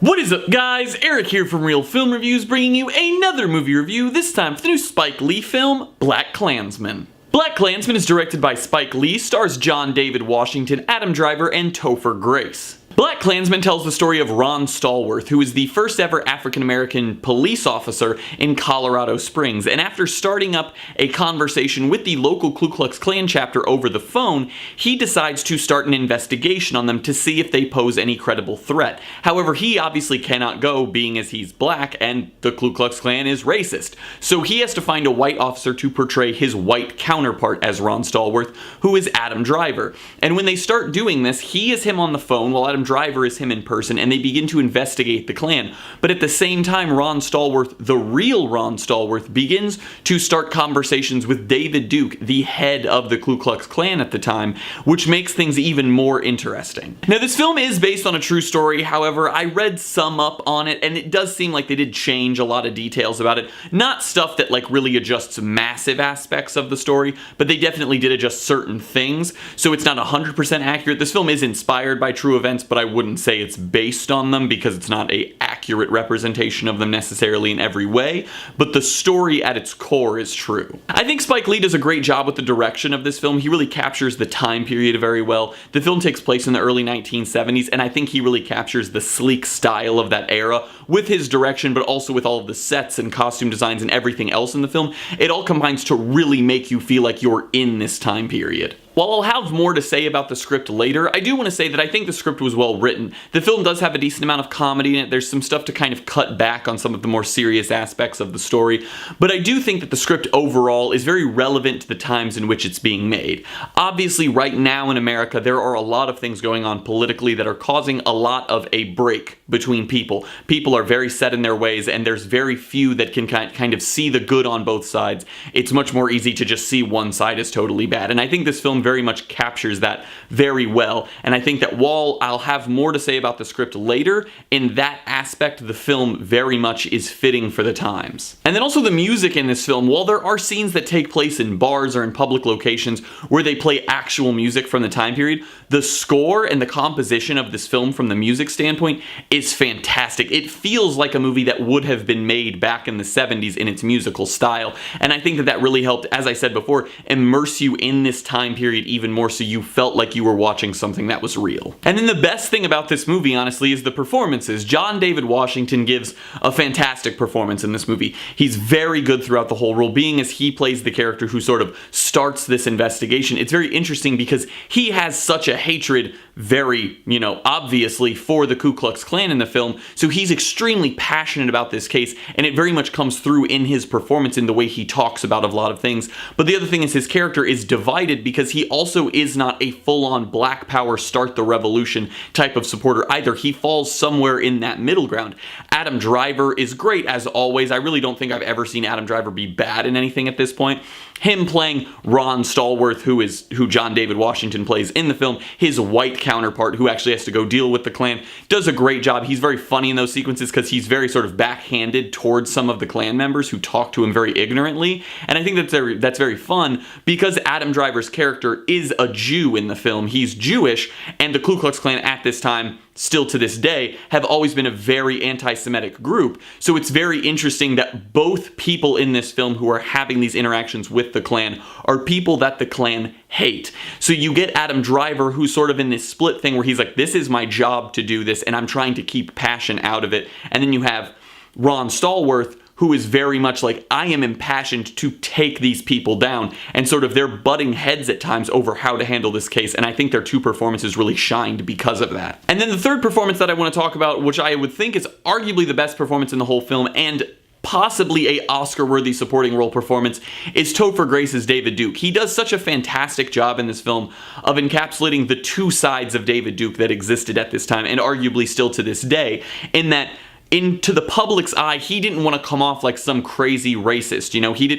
What is up, guys? Eric here from Real Film Reviews, bringing you another movie review, this time for the new Spike Lee film, BlacKkKlansman. BlacKkKlansman is directed by Spike Lee, stars John David Washington, Adam Driver, and Topher Grace. BlacKkKlansman tells the story of Ron Stallworth, who is the first ever African-American police officer in Colorado Springs, and after starting up a conversation with the local Ku Klux Klan chapter over the phone, he decides to start an investigation on them to see if they pose any credible threat. However, he obviously cannot go, being as he's black and the Ku Klux Klan is racist. So he has to find a white officer to portray his white counterpart as Ron Stallworth, who is Adam Driver. And when they start doing this, he is him on the phone while Adam Driver is him in person, and they begin to investigate the Klan. But at the same time, Ron Stallworth, the real Ron Stallworth, begins to start conversations with David Duke, the head of the Ku Klux Klan at the time, which makes things even more interesting. Now, this film is based on a true story. However, I read some up on it, and it does seem like they did change a lot of details about it. Not stuff that like really adjusts massive aspects of the story, but they definitely did adjust certain things, so it's not 100% accurate. This film is inspired by true events, but I wouldn't say it's based on them because it's not an accurate representation of them necessarily in every way, but the story at its core is true. I think Spike Lee does a great job with the direction of this film. He really captures the time period very well. The film takes place in the early 1970s, and I think he really captures the sleek style of that era with his direction, but also with all of the sets and costume designs and everything else in the film. It all combines to really make you feel like you're in this time period. While I'll have more to say about the script later, I do want to say that I think the script was well written. The film does have a decent amount of comedy in it. There's some stuff to kind of cut back on some of the more serious aspects of the story, but I do think that the script overall is very relevant to the times in which it's being made. Obviously, right now in America, there are a lot of things going on politically that are causing a lot of a break between people. People are very set in their ways, and there's very few that can kind of see the good on both sides. It's much more easy to just see one side as totally bad, and I think this film very much captures that very well. And I think that while I'll have more to say about the script later, in that aspect the film very much is fitting for the times. And then also the music in this film, while there are scenes that take place in bars or in public locations where they play actual music from the time period, the score and the composition of this film from the music standpoint is fantastic. It feels like a movie that would have been made back in the 70s in its musical style, and I think that that really helped, as I said before, immerse you in this time period even more, so you felt like you were watching something that was real. And then the best thing about this movie, honestly, is the performances. John David Washington gives a fantastic performance in this movie. He's very good throughout the whole role, being as he plays the character who sort of starts this investigation. It's very interesting because he has such a hatred, very, obviously, for the Ku Klux Klan in the film, so he's extremely passionate about this case, and it very much comes through in his performance in the way he talks about a lot of things. But the other thing is his character is divided because he also is not a full-on Black Power start the revolution type of supporter either. He falls somewhere in that middle ground. Adam Driver is great as always. I really don't think I've ever seen Adam Driver be bad in anything at this point. Him playing Ron Stallworth, who John David Washington plays in the film, his white counterpart who actually has to go deal with the Klan, does a great job. He's very funny in those sequences because he's very sort of backhanded towards some of the Klan members who talk to him very ignorantly, and I think that's very fun because Adam Driver's character is a Jew in the film. He's Jewish, and the Ku Klux Klan at this time, still to this day, have always been a very anti-Semitic group. So it's very interesting that both people in this film who are having these interactions with the Klan are people that the Klan hate. So you get Adam Driver, who's sort of in this split thing where he's like, this is my job to do this, and I'm trying to keep passion out of it. And then you have Ron Stallworth, who is very much like, I am impassioned to take these people down, and sort of they're butting heads at times over how to handle this case, and I think their two performances really shined because of that. And then the third performance that I want to talk about, which I would think is arguably the best performance in the whole film, and possibly a Oscar-worthy supporting role performance, is Topher Grace's David Duke. He does such a fantastic job in this film of encapsulating the two sides of David Duke that existed at this time, and arguably still to this day, in that into the public's eye, he didn't want to come off like some crazy racist.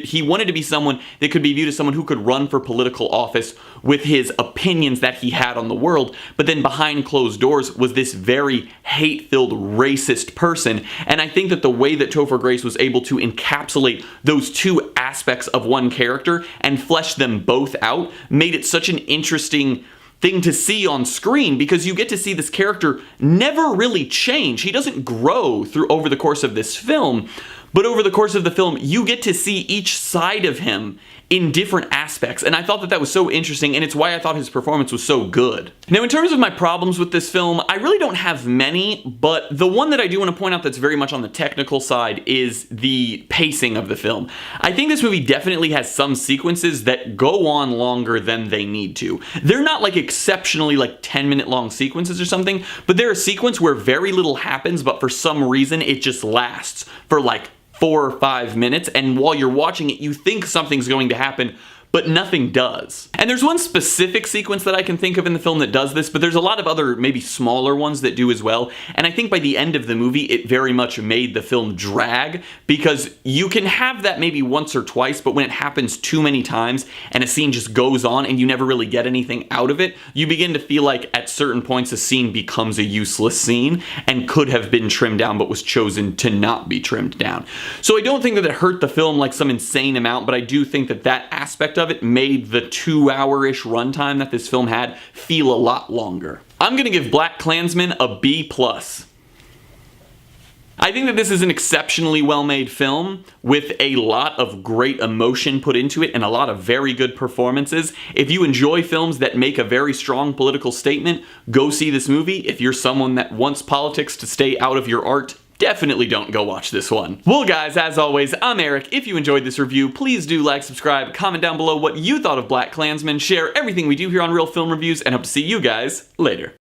He wanted to be someone that could be viewed as someone who could run for political office with his opinions that he had on the world, but then behind closed doors was this very hate-filled racist person. And I think that the way that Topher Grace was able to encapsulate those two aspects of one character and flesh them both out made it such an interesting thing to see on screen, because you get to see this character never really change. He doesn't grow over the course of this film, but over the course of the film, you get to see each side of him in different aspects, and I thought that that was so interesting, and it's why I thought his performance was so good. Now, in terms of my problems with this film, I really don't have many, but the one that I do want to point out that's very much on the technical side is the pacing of the film. I think this movie definitely has some sequences that go on longer than they need to. They're not like exceptionally like 10-minute long sequences or something, but they're a sequence where very little happens, but for some reason it just lasts for like 4 or 5 minutes, and while you're watching it, you think something's going to happen, but nothing does. And there's one specific sequence that I can think of in the film that does this, but there's a lot of other maybe smaller ones that do as well, and I think by the end of the movie it very much made the film drag, because you can have that maybe once or twice, but when it happens too many times and a scene just goes on and you never really get anything out of it, you begin to feel like at certain points a scene becomes a useless scene and could have been trimmed down but was chosen to not be trimmed down. So I don't think that it hurt the film like some insane amount, but I do think that that aspect of it made the 2-hour-ish runtime that this film had feel a lot longer. I'm gonna give BlacKkKlansman a B+. I think that this is an exceptionally well-made film with a lot of great emotion put into it and a lot of very good performances. If you enjoy films that make a very strong political statement, go see this movie. If you're someone that wants politics to stay out of your art, definitely don't go watch this one. Well guys, as always, I'm Eric. If you enjoyed this review, please do like, subscribe, comment down below what you thought of BlacKkKlansman, share everything we do here on Real Film Reviews, and hope to see you guys later.